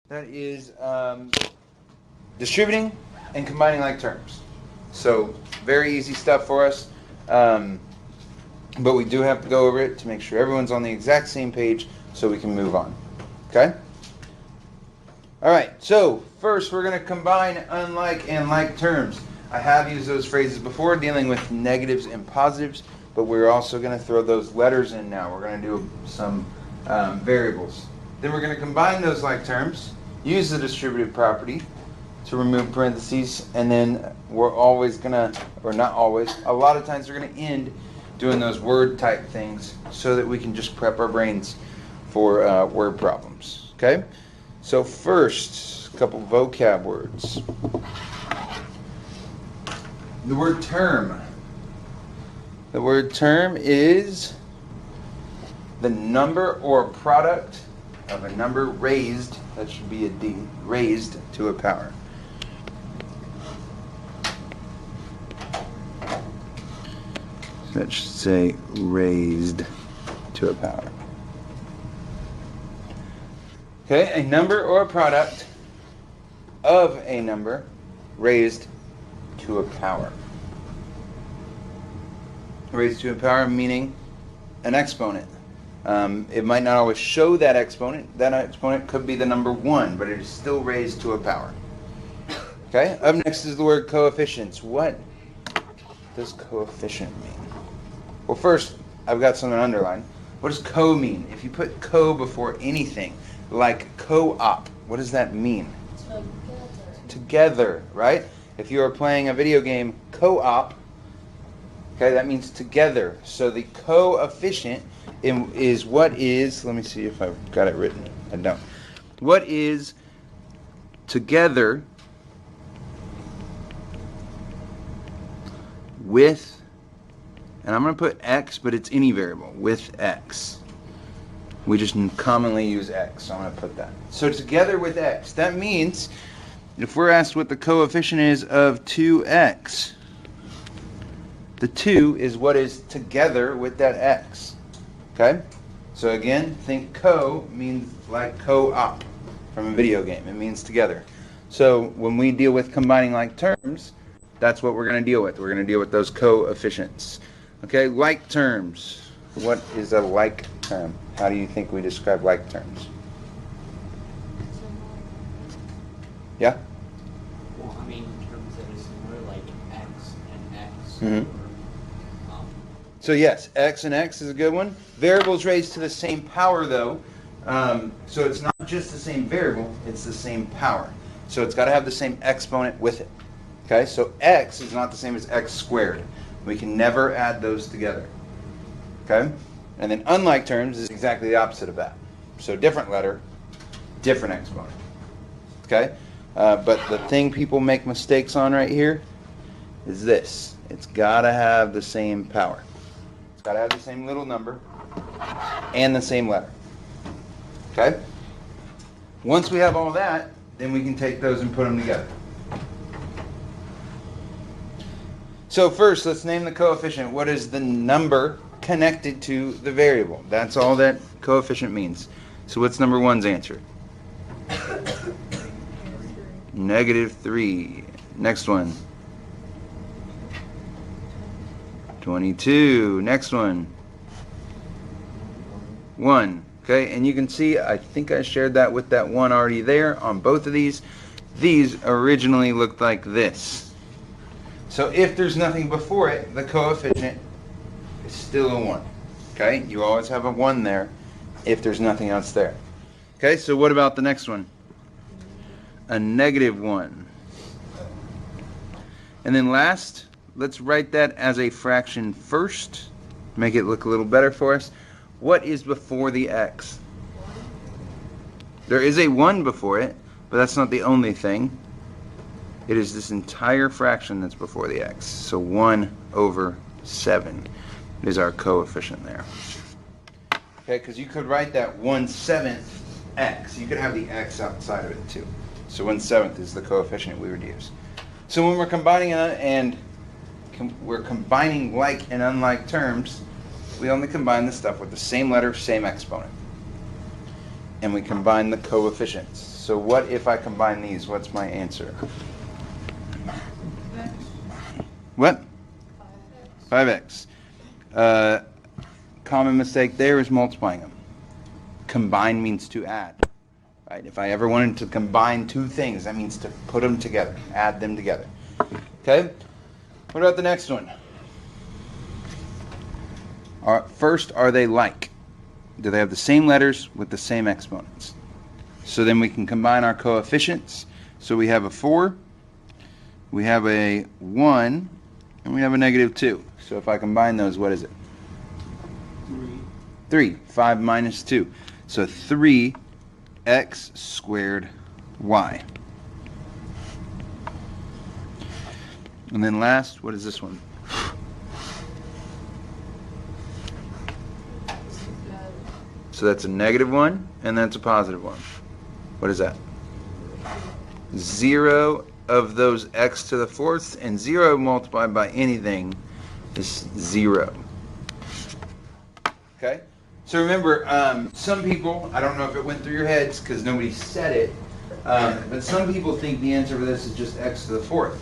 That is distributing and combining like terms. So very easy stuff for us. But we do have to go over it to make sure everyone's on the exact same page so we can move on. Okay? All right, so first we're going to combine unlike and like terms. I have used those phrases before dealing with negatives and positives, but we're also going to throw those letters in now. We're going to do some variables. Then we're going to combine those like terms, use the distributive property to remove parentheses, and then we're always going to, or not always, a lot of times we're going to end doing those word type things so that we can just prep our brains for word problems. Okay? So first, a couple vocab words. The word term. The word term is the number or product of a number raised, that should be a D, raised to a power. That should say raised to a power. Okay, a number or a product of a number raised to a power. Raised to a power meaning an exponent. It might not always show that exponent. That exponent could be the number 1, but it is still raised to a power. Okay, up next is the word coefficients. What does coefficient mean? Well, first, I've got something underlined. What does co mean? If you put co before anything, like co-op, what does that mean? Together, right? If you are playing a video game co-op, okay, that means together. So the coefficient is what is, let me see if I've got it written. I don't. What is together with, and I'm going to put x, but it's any variable, with x. We just commonly use x, so I'm going to put that. So together with x, that means if we're asked what the coefficient is of 2x, the 2 is what is together with that x. Okay? So again, think co means like co-op from a video game. It means together. So when we deal with combining like terms, that's what we're going to deal with. We're going to deal with those coefficients. Okay, like terms. What is a like term? How do you think we describe like terms? Yeah? Well, I mean, in terms that are similar, like x and x. Mm-hmm. So yes, x and x is a good one. Variables raised to the same power, though. So it's not just the same variable, it's the same power. So it's got to have the same exponent with it. Okay, so x is not the same as x squared. We can never add those together. Okay? And then unlike terms is exactly the opposite of that. So different letter, different exponent. Okay? But the thing people make mistakes on right here is this. It's got to have the same power. It's got to have the same little number and the same letter. Okay? Once we have all that, then we can take those and put them together. So first, let's name the coefficient. What is the number connected to the variable? That's all that coefficient means. So what's number 1's answer? -3. Next one. 22. Next one. 1. Okay, and you can see, I think I shared that with that 1 already there on both of these. These originally looked like this. So if there's nothing before it, the coefficient is still a 1. Okay, you always have a 1 there if there's nothing else there. Okay, so what about the next one? A -1. And then last, let's write that as a fraction first. Make it look a little better for us. What is before the x? There is a 1 before it, but that's not the only thing. It is this entire fraction that's before the x. So 1/7 is our coefficient there. Okay, because you could write that 1/7 x. You could have the x outside of it too. So 1/7 is the coefficient we would use. So when we're combining we're combining like and unlike terms, we only combine the stuff with the same letter, same exponent. And we combine the coefficients. So what if I combine these? What's my answer? What? 5x. Common mistake there is multiplying them. Combine means to add. Right? If I ever wanted to combine two things, that means to put them together, add them together. Okay? What about the next one? First, are they like? Do they have the same letters with the same exponents? So then we can combine our coefficients. So we have a 4, we have a 1, and we have a -2. So if I combine those, what is it? 3. 5 minus 2. So 3x squared y. And then last, what is this one? So that's a -1, and that's a +1. What is that? 0 of those x to the 4th, and 0 multiplied by anything is 0. Okay? So remember, some people, I don't know if it went through your heads because nobody said it, but some people think the answer for this is just x to the 4th.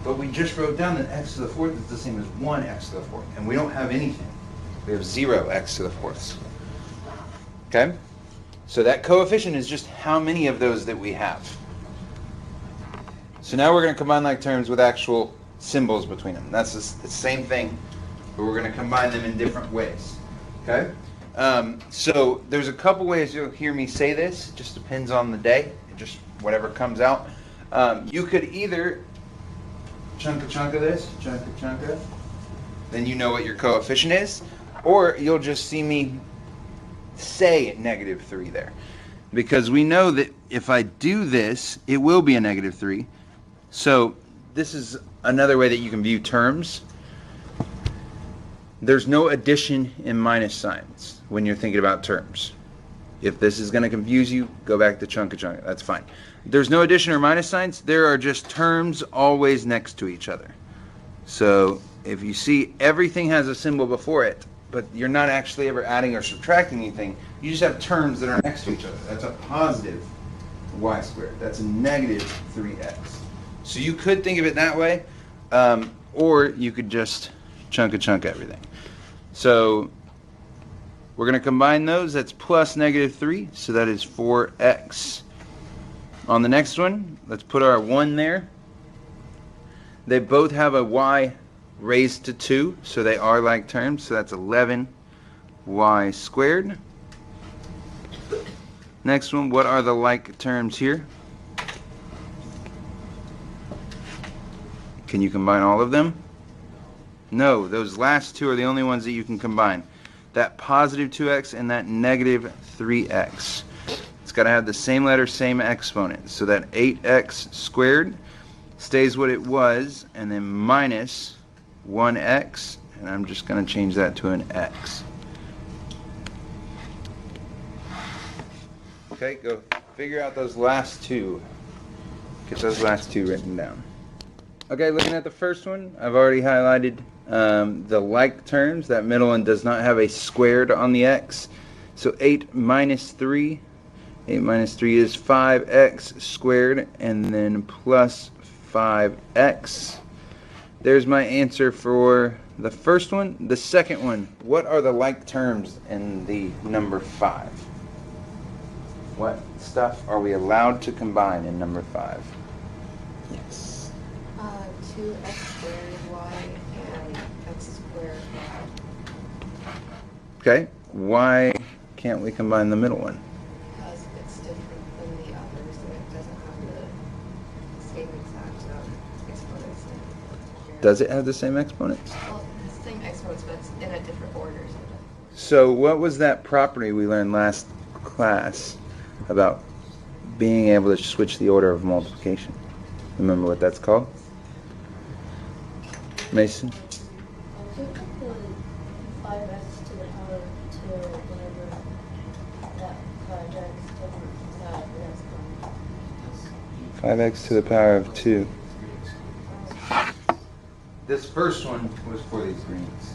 But we just wrote down that x to the 4th is the same as 1x to the 4th, and we don't have anything. We have 0x to the 4th. Okay? So that coefficient is just how many of those that we have. So now we're going to combine like terms with actual symbols between them. That's the same thing, but we're going to combine them in different ways. Okay? So there's a couple ways you'll hear me say this. It just depends on the day. Just whatever comes out. You could either chunk of this, chunk of, then you know what your coefficient is, or you'll just see me say -3 there, because we know that if I do this, it will be a -3. So this is another way that you can view terms. There's no addition in minus signs when you're thinking about terms. If this is going to confuse you, go back to chunk. That's fine. There's no addition or minus signs. There are just terms always next to each other. So if you see everything has a symbol before it, but you're not actually ever adding or subtracting anything, you just have terms that are next to each other. That's a positive y squared. That's a -3x. So you could think of it that way, or you could just chunk everything. So we're going to combine those. That's plus -3, so that is 4x. On the next one, let's put our 1 there. They both have a y raised to 2, so they are like terms, so that's 11y squared. Next one, what are the like terms here? Can you combine all of them? No, those last two are the only ones that you can combine. That positive 2x and that -3x. It's got to have the same letter, same exponent. So that 8x squared stays what it was, and then minus 1x, and I'm just going to change that to an x. Okay, go figure out those last two. Get those last two written down. Okay, looking at the first one, I've already highlighted the like terms. That middle one does not have a squared on the x. So 8 minus 3 is 5x squared, and then plus 5x. There's my answer for the first one. The second one, what are the like terms in the number 5? What stuff are we allowed to combine in number 5? Yes. 2x squared y and x squared y. Okay, why can't we combine the middle one? Because it's different than the others and it doesn't have the same exact exponents. Does it have the same exponents? Well, it's the same exponents, but it's in a different order. So what was that property we learned last class about being able to switch the order of multiplication? Remember what that's called? Mason? So put the 5x to the power of 2 whenever that 5x doesn't have an exponent. 5x to the power of 2. This first one was for these greens.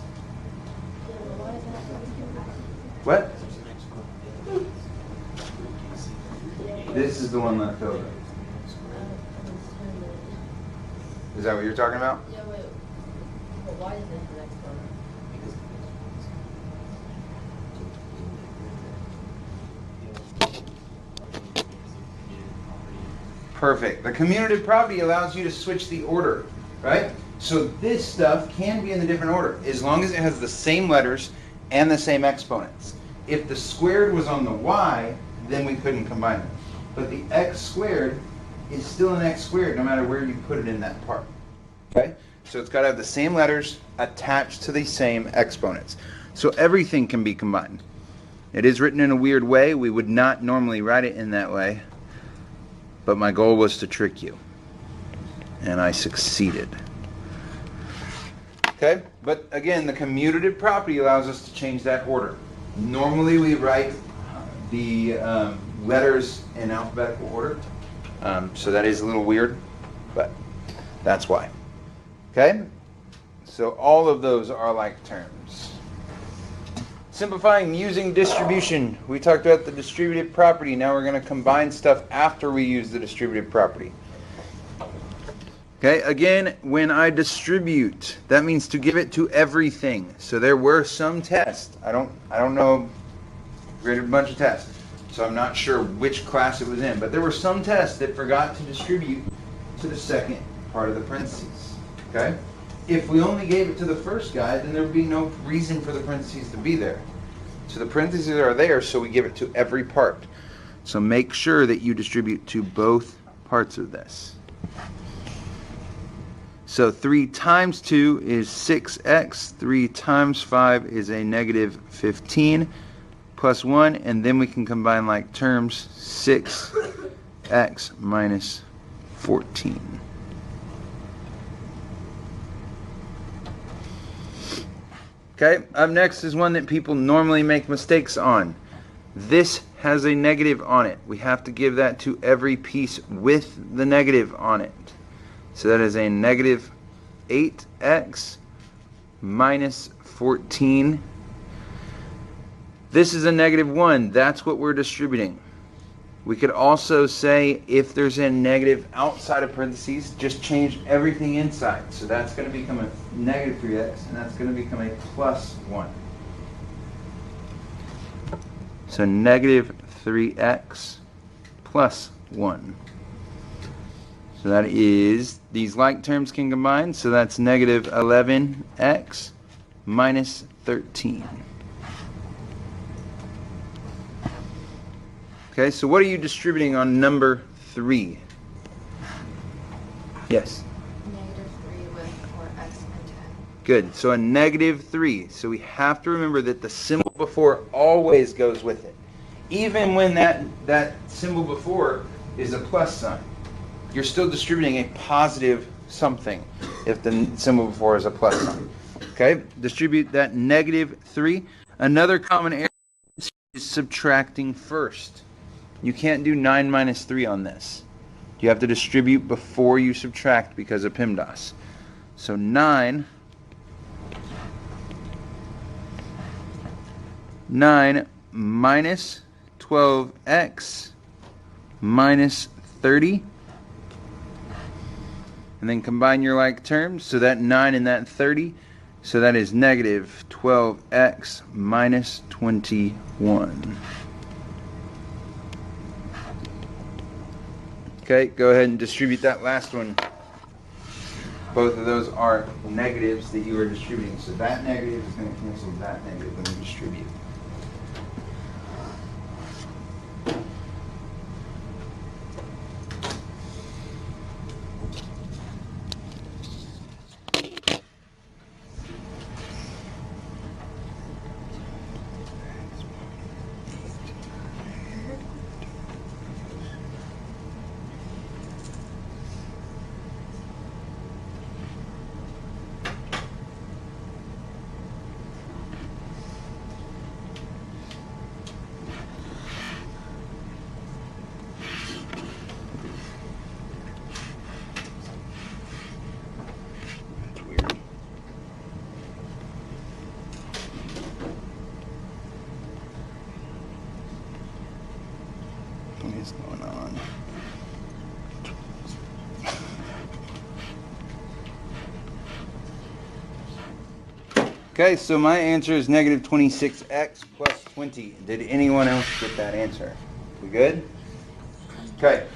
Why is that? What? This is the one left over. Is that what you're talking about? Yeah, wait. But why is this the exponent? Perfect. The commutative property allows you to switch the order, right? So this stuff can be in a different order as long as it has the same letters and the same exponents. If the squared was on the y, then we couldn't combine them. But the x squared is still an x squared no matter where you put it in that part. Okay? So it's got to have the same letters attached to the same exponents. So everything can be combined. It is written in a weird way. We would not normally write it in that way. But my goal was to trick you. And I succeeded. Okay? But again, the commutative property allows us to change that order. Normally we write the letters in alphabetical order. So that is a little weird, but that's why. Okay? So all of those are like terms. Simplifying using distribution. We talked about the distributive property. Now we're going to combine stuff after we use the distributive property. Okay, again, when I distribute, that means to give it to everything. So there were some tests. I don't know, graded a bunch of tests. So I'm not sure which class it was in, but there were some tests that forgot to distribute to the second part of the parentheses. Okay? If we only gave it to the first guy, then there would be no reason for the parentheses to be there. So the parentheses are there, so we give it to every part. So make sure that you distribute to both parts of this. So 3 times 2 is 6x. 3 times 5 is a negative 15 plus 1. And then we can combine like terms. 6x minus 14. Okay, up next is one that people normally make mistakes on. This has a negative on it. We have to give that to every piece with the negative on it. So that is a negative 8x minus 14. This is a negative 1. That's what we're distributing. We could also say if there's a negative outside of parentheses, just change everything inside. So that's going to become a negative 3x, and that's going to become a plus 1. So negative 3x plus 1. So that is, these like terms can combine, so that's negative 11x minus 13. Okay, so what are you distributing on number 3? Yes? Negative 3 with 4x and 10. Good, so a negative 3. So we have to remember that the symbol before always goes with it. Even when that symbol before is a plus sign. You're still distributing a positive something if the symbol before is a plus sign. Okay, distribute that negative 3. Another common error is subtracting first. You can't do 9 minus 3 on this. You have to distribute before you subtract because of PEMDAS. So 9 minus 12x minus 30. And then combine your like terms. So that 9 and that 30. So that is negative 12x minus 21. Okay, go ahead and distribute that last one. Both of those are negatives that you are distributing. So that negative is going to cancel that negative when you distribute. Okay, so my answer is negative 26x plus 20. Did anyone else get that answer? We good? Okay.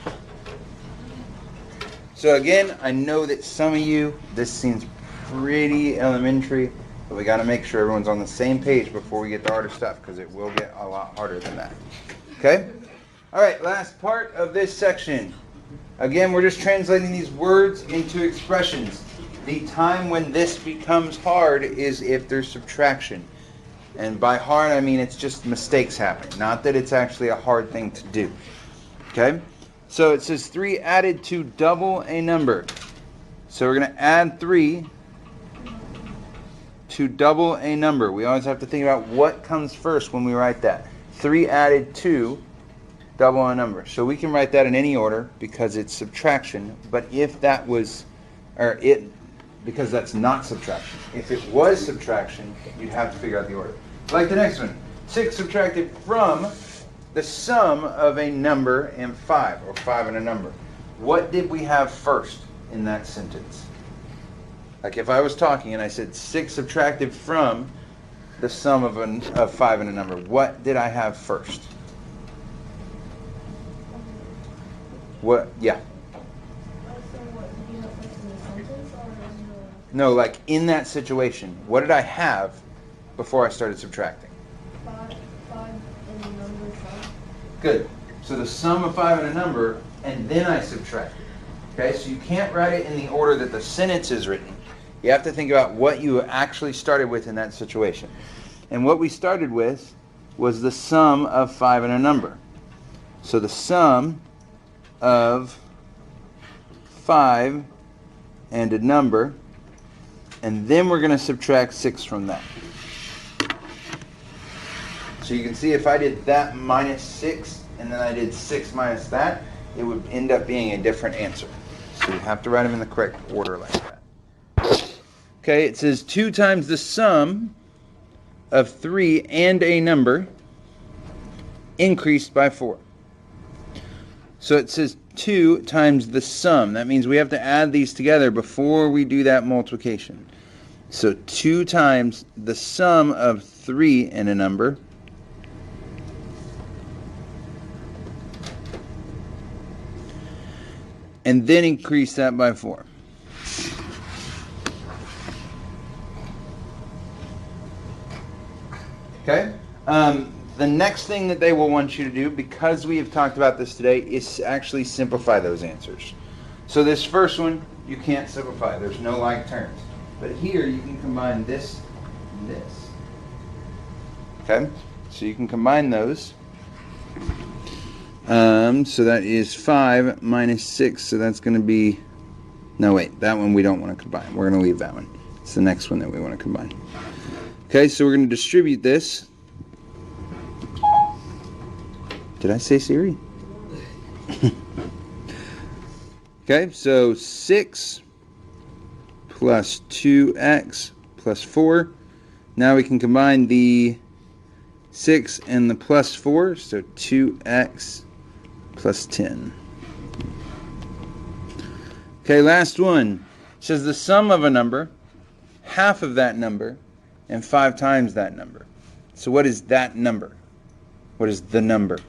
So again, I know that some of you, this seems pretty elementary, but we got to make sure everyone's on the same page before we get to harder stuff, because it will get a lot harder than that. Okay? All right, last part of this section. Again, we're just translating these words into expressions. The time when this becomes hard is if there's subtraction. And by hard, I mean it's just mistakes happen. Not that it's actually a hard thing to do. Okay? So it says 3 added to double a number. So we're going to add 3 to double a number. We always have to think about what comes first when we write that. 3 added to double a number. So we can write that in any order because it's subtraction. But if that was, because that's not subtraction. If it was subtraction, you'd have to figure out the order. Like the next one. 6 subtracted from the sum of a number and 5, or 5 and a number. What did we have first in that sentence? Like if I was talking and I said 6 subtracted from the sum of 5 and a number, what did I have first? What? Yeah. No, like in that situation, what did I have before I started subtracting? 5 and the number 5. Good. So the sum of 5 and a number, and then I subtracted. Okay, so you can't write it in the order that the sentence is written. You have to think about what you actually started with in that situation. And what we started with was the sum of 5 and a number. So the sum of 5 and a number, and then we're going to subtract 6 from that. So you can see if I did that minus 6, and then I did 6 minus that, it would end up being a different answer. So you have to write them in the correct order like that. Okay, it says 2 times the sum of 3 and a number increased by 4. So it says 2 times the sum. That means we have to add these together before we do that multiplication. So 2 times the sum of 3 and a number and then increase that by 4. Okay? The next thing that they will want you to do, because we have talked about this today, is actually simplify those answers. So this first one, you can't simplify. There's no like terms. But here, you can combine this and this. Okay? So you can combine those. So that is 5 minus 6. So that's going to be... No, wait. That one we don't want to combine. We're going to leave that one. It's the next one that we want to combine. Okay, so we're going to distribute this. Did I say Siri? Okay, so 6 plus 2x plus 4. Now we can combine the 6 and the plus 4, so 2x plus 10. Okay, last one. It says the sum of a number, half of that number, and 5 times that number. So what is that number? What is the number?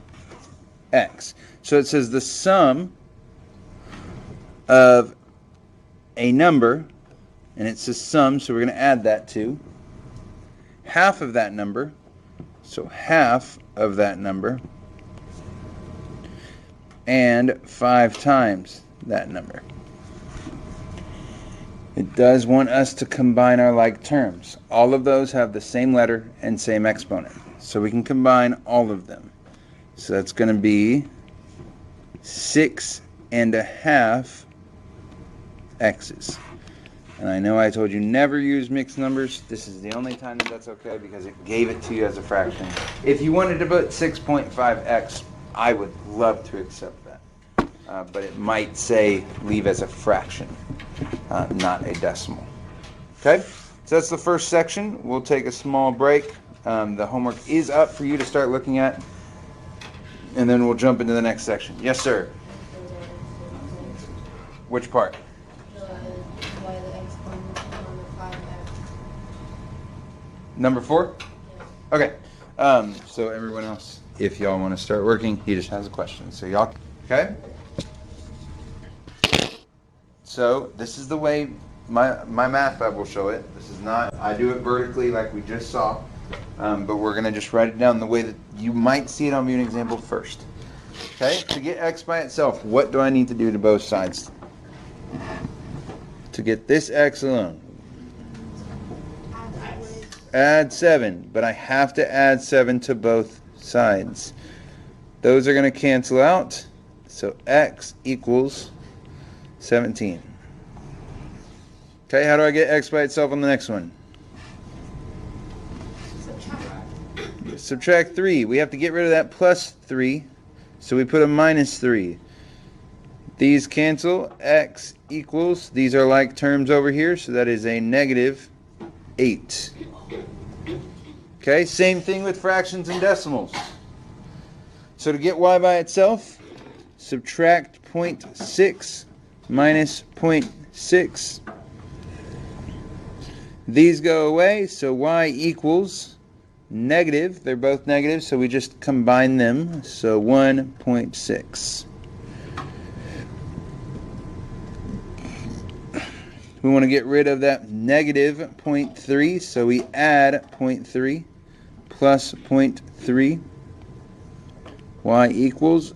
X. So it says the sum of a number, and it says sum, so we're going to add that to half of that number, so half of that number, and 5 times that number. It does want us to combine our like terms. All of those have the same letter and same exponent, so we can combine all of them. So that's going to be 6.5 x's. And I know I told you never use mixed numbers. This is the only time that that's okay because it gave it to you as a fraction. If you wanted to put 6.5x, I would love to accept that. But it might say leave as a fraction, not a decimal. Okay? So that's the first section. We'll take a small break. The homework is up for you to start looking at. And then we'll jump into the next section. Yes, sir. Which part? Why the exponent on the 5x. Number 4? Okay. So everyone else, if y'all want to start working, he just has a question. So y'all, okay? So this is the way my math lab will show it. This is not, I do it vertically like we just saw, but we're going to just write it down the way that you might see it on View an Example first. Okay, to get x by itself, what do I need to do to both sides? To get this x alone, add 7, but I have to add 7 to both sides. Those are going to cancel out, so x equals 17. Okay, how do I get x by itself on the next one? Subtract 3. We have to get rid of that plus 3, so we put a minus 3. These cancel. X equals, these are like terms over here, so that is a negative 8. Okay, same thing with fractions and decimals. So to get y by itself, subtract 0.6 minus 0.6. These go away, so y equals negative. They're both negative, so we just combine them. So 1.6. We want to get rid of that negative 0.3, so we add 0.3 plus 0.3. Y equals,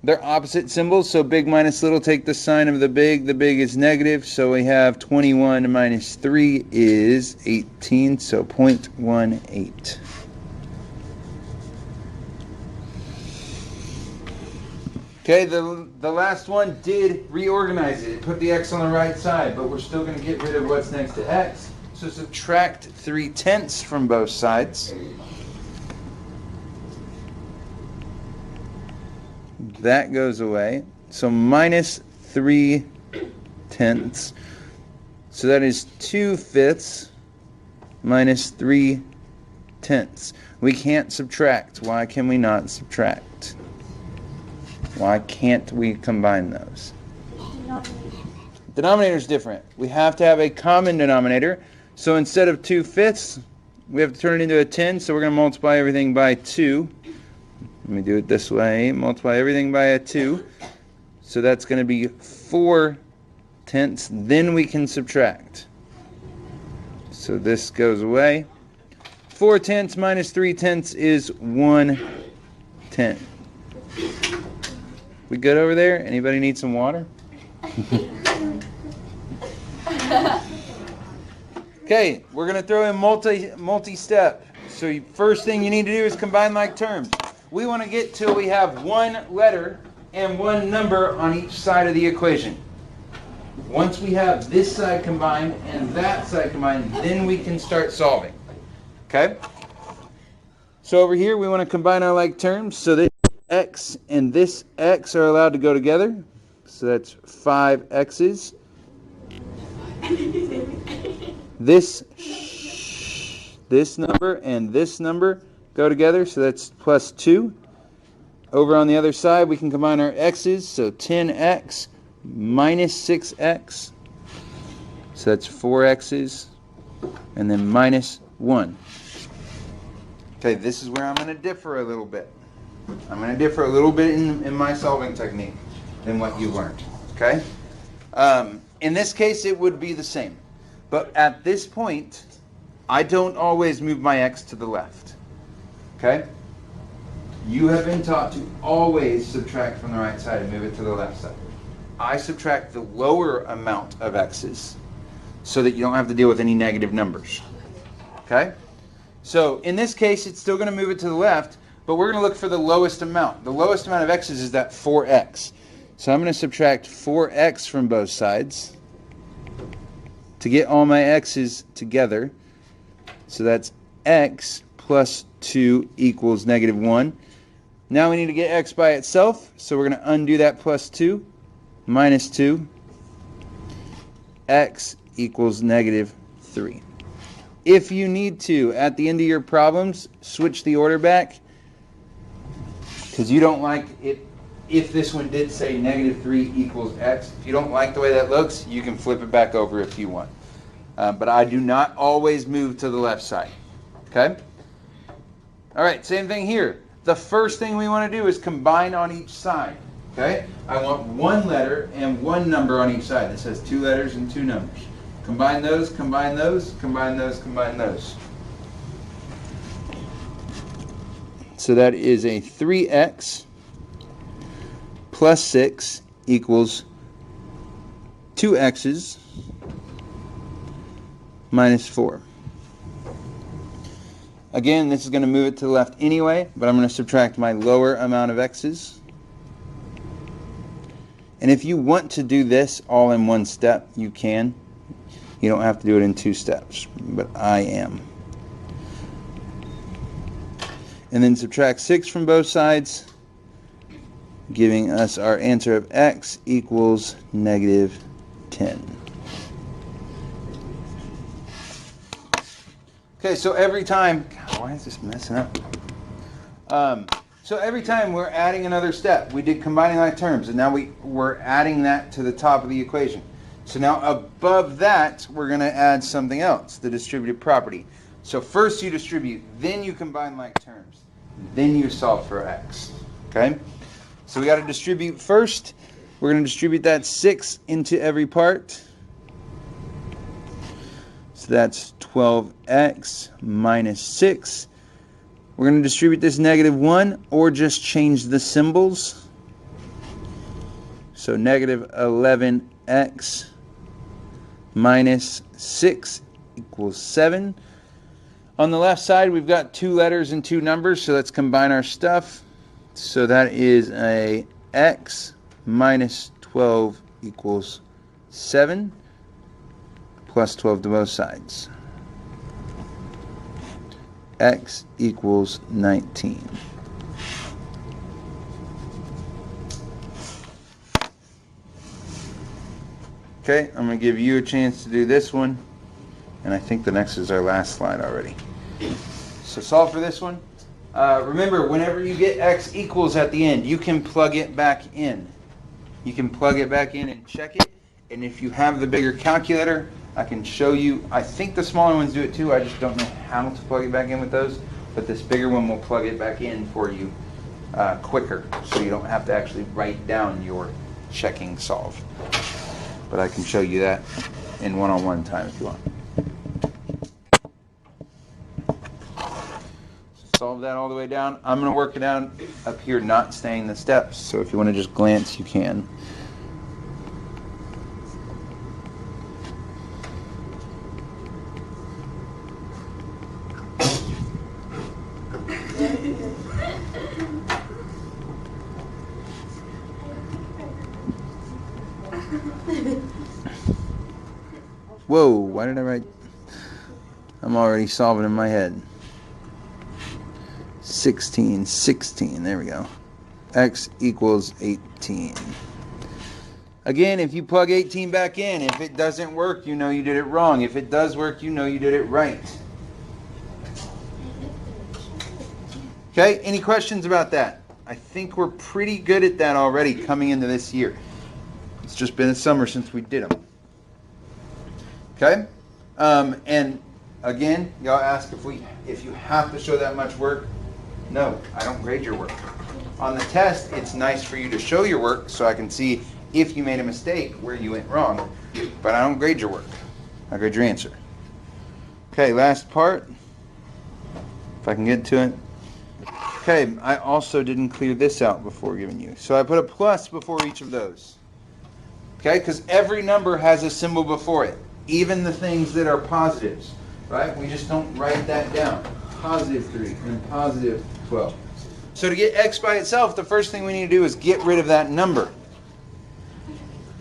they're opposite symbols, so big minus little take the sign of the big. The big is negative, so we have 21 minus 3 is 18, so 0.18. Okay, the last one did reorganize it. It put the x on the right side, but we're still going to get rid of what's next to x. So subtract 3/10 from both sides. That goes away. So minus 3/10. So that is 2/5 minus 3/10. We can't subtract. Why can we not subtract? Why can't we combine those? Denominator is different. We have to have a common denominator. So instead of 2/5, we have to turn it into a 10. So we're going to multiply everything by 2. Let me do it this way. Multiply everything by a 2. So that's going to be 4/10. Then we can subtract. So this goes away. 4/10 minus 3/10 is 1/10. We good over there? Anybody need some water? Okay, we're going to throw in multi-step. So first thing you need to do is combine like terms. We want to get till we have one letter and one number on each side of the equation. Once we have this side combined and that side combined, then we can start solving. Okay? So over here we want to combine our like terms. So this x and this x are allowed to go together. So that's 5 x's. This number and this number go together, so that's plus 2. Over on the other side, we can combine our x's, so 10x minus 6x. So that's 4 x's, and then minus 1. Okay, this is where I'm going to differ a little bit. I'm going to differ a little bit in my solving technique than what you learned. Okay? In this case, it would be the same. But at this point, I don't always move my x to the left. Okay? You have been taught to always subtract from the right side and move it to the left side. I subtract the lower amount of x's so that you don't have to deal with any negative numbers. Okay? So in this case, it's still going to move it to the left, but we're going to look for the lowest amount. The lowest amount of x's is that 4x. So I'm going to subtract 4x from both sides to get all my x's together. So that's x plus 2 equals negative 1. Now we need to get x by itself, so we're going to undo that plus 2, minus 2. X equals negative 3. If you need to, at the end of your problems, switch the order back, because you don't like it. If this one did say negative 3 equals x, if you don't like the way that looks, you can flip it back over if you want. But I do not always move to the left side. Okay? All right, same thing here. The first thing we want to do is combine on each side. Okay? I want one letter and one number on each side. It says 2 letters and 2 numbers. Combine those, combine those, combine those, combine those. So that is a 3x plus 6 equals 2x's minus 4. Again, this is going to move it to the left anyway, but I'm going to subtract my lower amount of x's. And if you want to do this all in one step, you can. You don't have to do it in 2 steps, but I am. And then subtract 6 from both sides, giving us our answer of x equals negative 10. Okay, so every time, God, why is this messing up? So every time we're adding another step, we did combining like terms, and now we're adding that to the top of the equation. So now above that, we're going to add something else, the distributive property. So first you distribute, then you combine like terms, then you solve for x. Okay? So we got to distribute first. We're going to distribute that 6 into every part. So that's 12x minus 6. We're going to distribute this negative 1 or just change the symbols. So negative 11x minus 6 equals 7. On the left side, we've got 2 letters and 2 numbers, so let's combine our stuff. So that is a x minus 12 equals 7 plus 12 to both sides. X equals 19. Okay, I'm going to give you a chance to do this one. And I think the next is our last slide already. So solve for this one. Remember, whenever you get x equals at the end, you can plug it back in. You can plug it back in and check it. And if you have the bigger calculator, I can show you. I think the smaller ones do it too. I just don't know how to plug it back in with those. But this bigger one will plug it back in for you quicker, so you don't have to actually write down your checking solve. But I can show you that in one-on-one time if you want. Solve that all the way down. I'm going to work it down up here, not staying the steps. So if you want to just glance, you can. Whoa, why did I write? I'm already solving in my head. 16, there we go. X equals 18. Again, if you plug 18 back in, if it doesn't work, you know you did it wrong. If it does work, you know you did it right. Okay, any questions about that? I think we're pretty good at that already coming into this year. It's just been a summer since we did them. Okay? And again, y'all ask if you have to show that much work. No, I don't grade your work. On the test, it's nice for you to show your work so I can see if you made a mistake where you went wrong. But I don't grade your work. I grade your answer. Okay, last part. If I can get to it. Okay, I also didn't clear this out before giving you. So I put a plus before each of those. Okay, because every number has a symbol before it. Even the things that are positives. Right? We just don't write that down. Positive 3 and positive 12. So to get x by itself, the first thing we need to do is get rid of that number.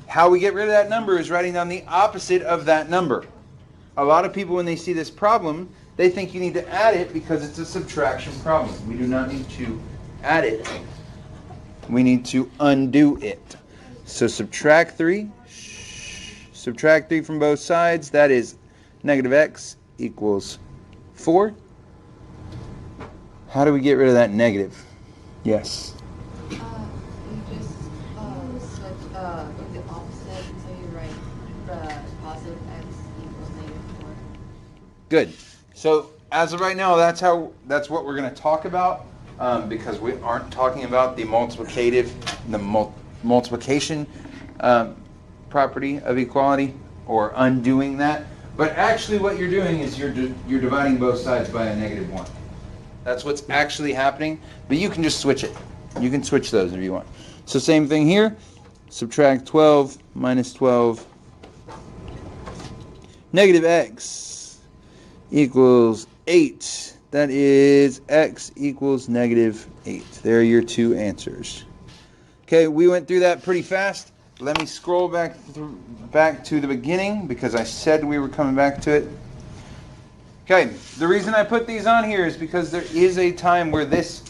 How we get rid of that number is writing down the opposite of that number. A lot of people, when they see this problem, they think you need to add it because it's a subtraction problem. We do not need to add it. We need to undo it. So subtract 3. Subtract 3 from both sides. That is negative x equals 4. How do we get rid of that negative? Yes. You just switch the opposite, so you write the positive x equals negative 4. Good. So as of right now, that's what we're going to talk about, because we aren't talking about the multiplication property of equality, or undoing that. But actually what you're doing is you're dividing both sides by a -1. That's what's actually happening, but you can just switch it. You can switch those if you want. So same thing here. Subtract 12 minus 12. Negative x equals 8. That is x equals -8. There are your two answers. Okay, we went through that pretty fast. Let me scroll back to the beginning because I said we were coming back to it. Okay, the reason I put these on here is because there is a time where this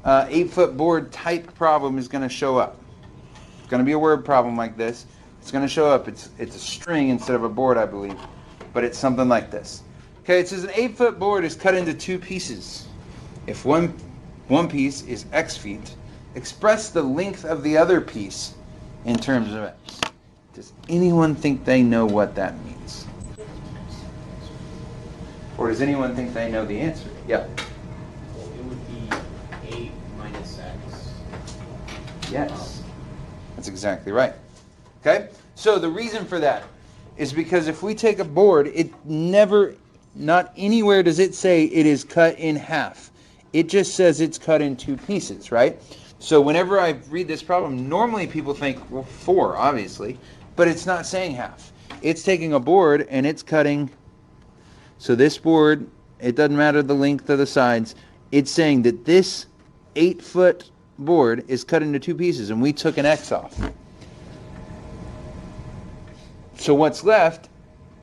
8-foot board type problem is going to show up. It's going to be a word problem like this. It's going to show up. It's a string instead of a board, I believe. But it's something like this. Okay, it says an 8-foot board is cut into 2 pieces. If one piece is x feet, express the length of the other piece in terms of x. Does anyone think they know what that means? Or does anyone think they know the answer? Yeah. It would be 8 minus x. Yes. That's exactly right. Okay? So the reason for that is because if we take a board, not anywhere does it say it is cut in half. It just says it's cut in 2 pieces, right? So whenever I read this problem, normally people think, well, 4, obviously, but it's not saying half. It's taking a board and it's cutting. So this board, it doesn't matter the length of the sides. It's saying that this 8-foot board is cut into 2 pieces, and we took an x off. So what's left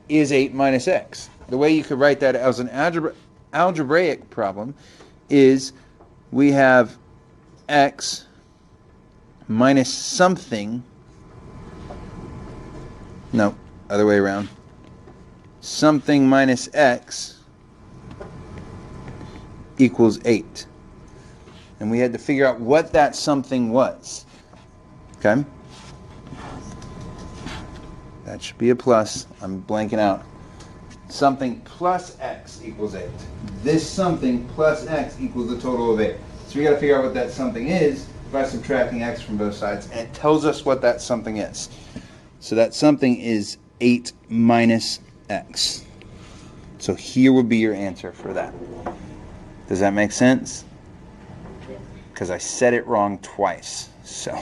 is 8 minus x. The way you could write that as an algebraic problem is we have x minus something. No, other way around. Something minus x equals 8. And we had to figure out what that something was. Okay? That should be a plus. I'm blanking out. Something plus x equals 8. This something plus x equals the total of 8. So we got to figure out what that something is by subtracting x from both sides. And it tells us what that something is. So that something is 8 minus x. So here would be your answer for that. Does that make sense? Because I said it wrong twice. So,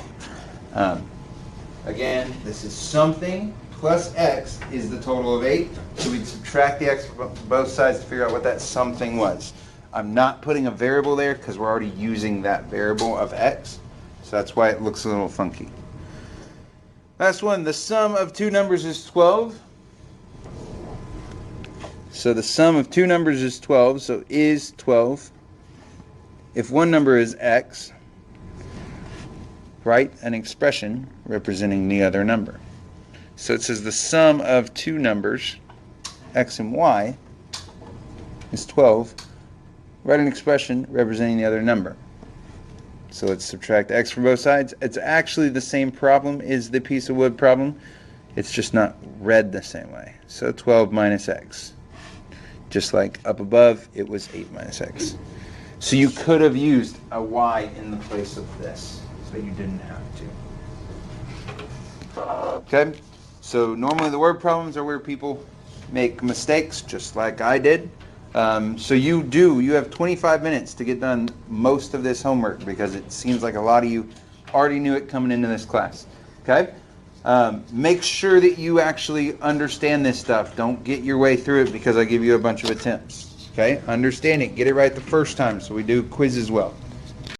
again, this is something plus x is the total of 8. So we'd subtract the x from both sides to figure out what that something was. I'm not putting a variable there because we're already using that variable of x. So that's why it looks a little funky. Last one, the sum of 2 numbers is 12. So the sum of 2 numbers is 12, so is 12. If one number is x, write an expression representing the other number. So it says the sum of 2 numbers, x and y, is 12. Write an expression representing the other number. So let's subtract x from both sides. It's actually the same problem as the piece of wood problem. It's just not read the same way. So 12 minus x. Just like up above, it was 8 minus x. So you could have used a y in the place of this, but you didn't have to. Okay? So normally the word problems are where people make mistakes, just like I did. So you have 25 minutes to get done most of this homework because it seems like a lot of you already knew it coming into this class. Okay? Make sure that you actually understand this stuff. Don't get your way through it because I give you a bunch of attempts. Okay? Understand it. Get it right the first time so we do quiz as well.